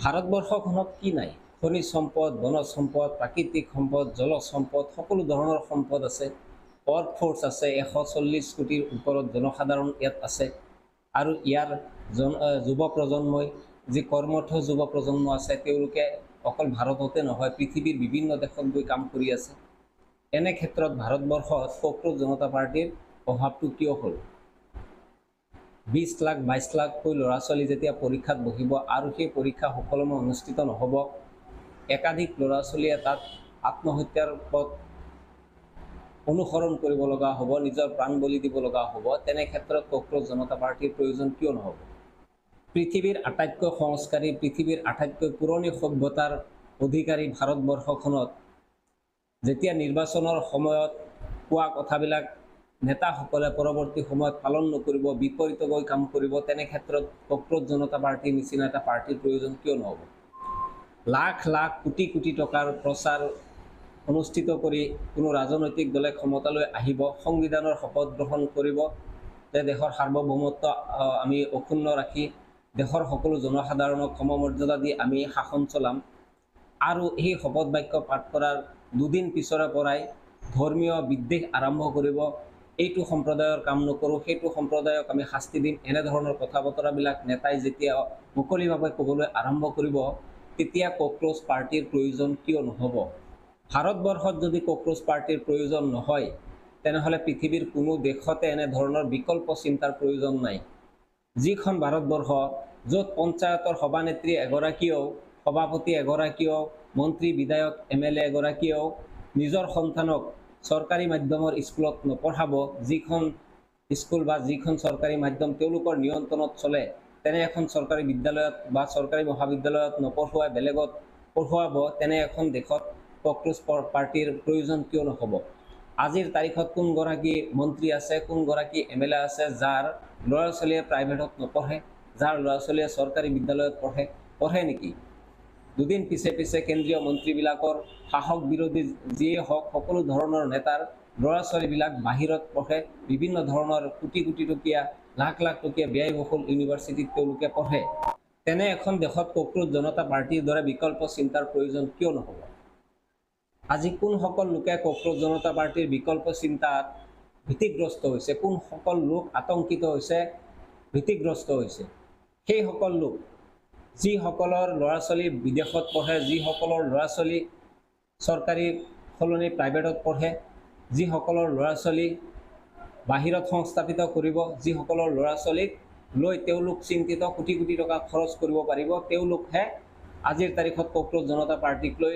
ভাৰতবৰ্ষখনত কি নাই? খনিজ সম্পদ, বনজ সম্পদ, প্ৰাকৃতিক সম্পদ, জলজ সম্পদ, সকলো ধৰণৰ সম্পদ আছে। ৱৰ্কফ'ৰ্চ আছে, 140 কোটিৰ ওপৰত জনসাধাৰণ ইয়াত আছে। আৰু ইয়াৰ যুৱ প্ৰজন্মই, যি কৰ্মঠ যুৱ প্ৰজন্ম আছে, তেওঁলোকে অকল ভাৰততে নহয় পৃথিৱীৰ বিভিন্ন দেশত গৈ কাম কৰি আছে। এনে ক্ষেত্ৰত ভাৰতবৰ্ষত কক্ৰোচ জনতা পাৰ্টিৰ প্ৰভাৱটো কিয় হ'ল? 20 লাখ 22 লাখকৈ ল'ৰা ছোৱালী যেতিয়া পৰীক্ষাত বহিব আৰু সেই পৰীক্ষা সুকলমে অনুষ্ঠিত নহ'ব, একাধিক ল'ৰা ছোৱালীয়ে তাত আত্মহত্যাৰ পথ অনুসৰণ কৰিব লগা হ'ব, নিজৰ প্ৰাণ বলি দিব লগা হ'ব। তেনে ক্ষেত্ৰত কক্ৰোচ জনতা পাৰ্টিৰ প্ৰয়োজন কিয় নহ'ব? পৃথিৱীৰ আটাইতকৈ সংস্কাৰী, পৃথিৱীৰ আটাইতকৈ পুৰণি সভ্যতাৰ অধিকাৰী ভাৰতবৰ্ষখনত যেতিয়া নিৰ্বাচনৰ সময়ত কোৱা কথাবিলাক নেতাসকলে পৰৱৰ্তী সময়ত পালন নকৰিব, বিপৰীতকৈ কাম কৰিব, তেনে ক্ষেত্ৰত কক্ৰোচ জনতা পাৰ্টিৰ নিচিনা এটা পাৰ্টিৰ প্ৰয়োজন কিয় নহ'ব? লাখ লাখ কোটি কোটি টকাৰ প্ৰচাৰ অনুষ্ঠিত কৰি কোনো ৰাজনৈতিক দলে ক্ষমতালৈ আহিব, সংবিধানৰ শপত গ্ৰহণ কৰিব যে দেশৰ সাৰ্বভৌমত্ব আমি অক্ষুণ্ণ ৰাখি দেশৰ সকলো জনসাধাৰণক সমমৰ্যাদা দি আমি শাসন চলাম। আৰু এই শপত বাক্য পাঠ কৰাৰ দুদিন পিছৰে পৰাই ধৰ্মীয় বিদ্বেষ আৰম্ভ কৰিব। এইটো সম্প্ৰদায়ৰ কাম নকৰোঁ, সেইটো সম্প্ৰদায়ক আমি শাস্তি দিম, এনেধৰণৰ কথা বতৰাবিলাক নেতাই যেতিয়া মুকলিভাৱে ক'বলৈ আৰম্ভ কৰিব, তেতিয়া কক্ৰোচ পাৰ্টিৰ প্ৰয়োজন কিয় নহ'ব? ভাৰতবৰ্ষত যদি কক্ৰোচ পাৰ্টিৰ প্ৰয়োজন নহয়, তেনেহ'লে পৃথিৱীৰ কোনো দেশতে এনেধৰণৰ বিকল্প চিন্তাৰ প্ৰয়োজন নাই। যিখন ভাৰতবৰ্ষ, য'ত পঞ্চায়তৰ সভানেত্ৰী এগৰাকীয়েও, সভাপতি এগৰাকীয়েও, মন্ত্ৰী বিধায়ক MLA এগৰাকীয়েও নিজৰ সন্তানক চৰকাৰী মাধ্যমৰ স্কুলত নপঢ়াব, যিখন স্কুল বা যিখন চৰকাৰী মাধ্যম তেওঁলোকৰ নিয়ন্ত্ৰণত চলে, তেনে এখন চৰকাৰী বিদ্যালয়ত বা চৰকাৰী মহাবিদ্যালয়ত নপঢ়ুৱাই বেলেগত পঢ়ুৱাব, তেনে এখন দেশত কক্ৰোচ পাৰ্টিৰ প্ৰয়োজন কিয় নহ'ব? আজিৰ তাৰিখত কোনগৰাকী মন্ত্ৰী আছে, কোনগৰাকী MLA আছে যাৰ ল'ৰা ছোৱালীয়ে প্ৰাইভেটত নপঢ়ে, যাৰ ল'ৰা ছোৱালীয়ে চৰকাৰী বিদ্যালয়ত পঢ়ে নেকি? দুদিন পিছে পিছে কেন্দ্ৰীয় মন্ত্ৰীবিলাকৰ শাসক বিৰোধী যিয়ে হওক, সকলো ধৰণৰ নেতাৰ ল'ৰা ছোৱালীবিলাক বাহিৰত পঢ়ে, বিভিন্ন ধৰণৰ কোটি কোটি টকীয়া, লাখ লাখ টকীয়া ব্যয়বহুল ইউনিভাৰ্চিটিত তেওঁলোকে পঢ়ে। তেনে এখন দেশত কক্ৰোচ জনতা পাৰ্টিৰ দৰে বিকল্প চিন্তাৰ প্ৰয়োজন কিয় নহ'ব? আজি কোনসকল লোকে কক্ৰোচ জনতা পাৰ্টিৰ বিকল্প চিন্তাত ভীতিগ্ৰস্ত হৈছে, কোনসকল লোক আতংকিত হৈছে, ভীতিগ্ৰস্ত হৈছে? সেইসকল লোক যিসকলৰ ল'ৰা ছোৱালী বিদেশত পঢ়ে, যিসকলৰ ল'ৰা ছোৱালী চৰকাৰী সলনি প্ৰাইভেটত পঢ়ে, যিসকলৰ ল'ৰা ছোৱালী বাহিৰত সংস্থাপিত কৰিব, যিসকলৰ ল'ৰা ছোৱালীক লৈ তেওঁলোক চিন্তিত কোটি কোটি টকা খৰচ কৰিব পাৰিব, তেওঁলোকহে আজিৰ তাৰিখত কক্ৰোচ জনতা পাৰ্টিক লৈ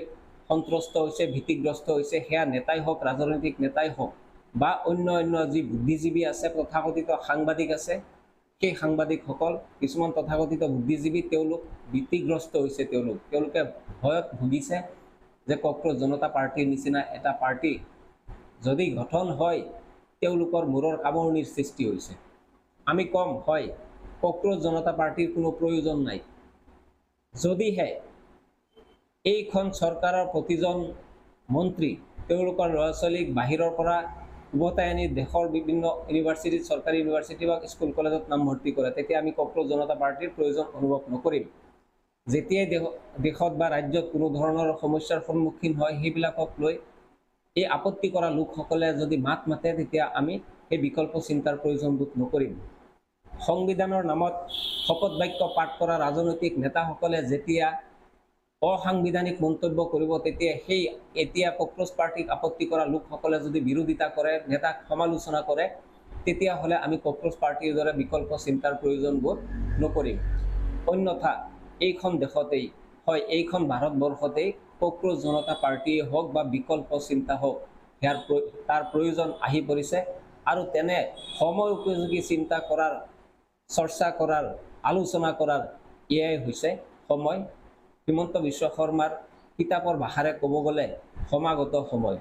সন্ত্ৰস্ত হৈছে, ভীতিগ্ৰস্ত হৈছে। সেয়া নেতাই হওক, ৰাজনৈতিক নেতাই হওক বা অন্য যি বুদ্ধিজীৱী আছে, তথাকথিত সাংবাদিক আছে, সেই সাংবাদিকসকল, কিছুমান তথাকথিত বুদ্ধিজীৱী, তেওঁলোক ভীতিগ্ৰস্ত হৈছে। তেওঁলোকে ভয়ত ভুগিছে যে কক্ৰোচ জনতা পাৰ্টিৰ নিচিনা এটা পাৰ্টি যদি গঠন হয়, তেওঁলোকৰ মূৰৰ কামোৰণিৰ সৃষ্টি হৈছে। আমি কম, হয়, কক্ৰোচ জনতা পাৰ্টিৰ কোনো প্ৰয়োজন নাই। যদিহে এইখন চৰকাৰৰ প্ৰতিজন মন্ত্ৰী তেওঁলোকৰ ল'ৰা ছোৱালীক বাহিৰৰ পৰা উভতাই আনি দেশৰ বিভিন্ন ইউনিভাৰ্চিটিত, চৰকাৰী ইউনিভাৰ্চিটি বা স্কুল কলেজত নামভৰ্তি কৰে, তেতিয়া আমি কক্ৰোচ জনতা পাৰ্টিৰ প্ৰয়োজন অনুভৱ নকৰিম। যেতিয়াই দেশত বা ৰাজ্যত কোনো ধৰণৰ সমস্যাৰ সন্মুখীন হয়, সেইবিলাকক লৈ এই আপত্তি কৰা লোকসকলে যদি মাত মাতে, তেতিয়া আমি সেই বিকল্প চিন্তাৰ প্ৰয়োজন বোধ নকৰিম। সংবিধানৰ নামত শপত বাক্য পাঠ কৰা ৰাজনৈতিক নেতাসকলে যেতিয়া অসাংবিধানিক মন্তব্য কৰিব, তেতিয়া এতিয়া কক্ৰোচ পাৰ্টিক আপত্তি কৰা লোকসকলে যদি বিৰোধিতা কৰে, নেতাক সমালোচনা কৰে, তেতিয়াহ'লে আমি কক্ৰোচ পাৰ্টিৰ দৰে বিকল্প চিন্তাৰ প্ৰয়োজন বোধ নকৰিম। অন্যথা এইখন দেশতেই, হয়, এইখন ভাৰতবৰ্ষতেই কক্ৰোচ জনতা পাৰ্টিয়ে হওক বা বিকল্প চিন্তা হওক, তাৰ প্ৰয়োজন আহি পৰিছে। আৰু তেনে সময় উপযোগী চিন্তা কৰাৰ, চৰ্চা কৰাৰ, আলোচনা কৰাৰ এয়াই হৈছে সময়। হিমন্ত বিশ্ব শৰ্মাৰ কিতাপৰ ভাষাৰে ক'ব গ'লে সমাগত সময়।